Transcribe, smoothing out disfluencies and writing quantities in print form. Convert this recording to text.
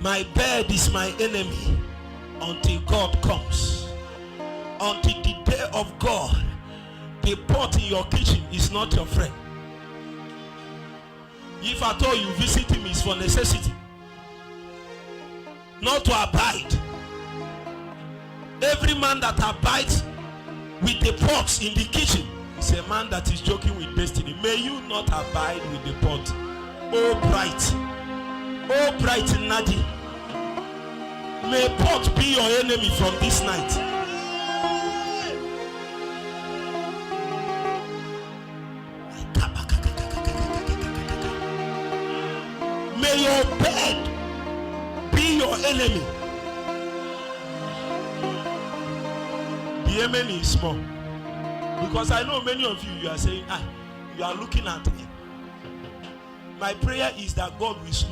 My bed is my enemy until God comes. Until the day of God, the pot in your kitchen is not your friend. If at all you visit him, it's for necessity, not to abide. Every man that abides with the pots in the kitchen is a man that is joking with destiny. May you not abide with the pot. Oh bright Nadi, may pot be your enemy from this night. May your bed be your enemy. The enemy is small, because I know many of you are saying, you are looking at me. My prayer is that God will slow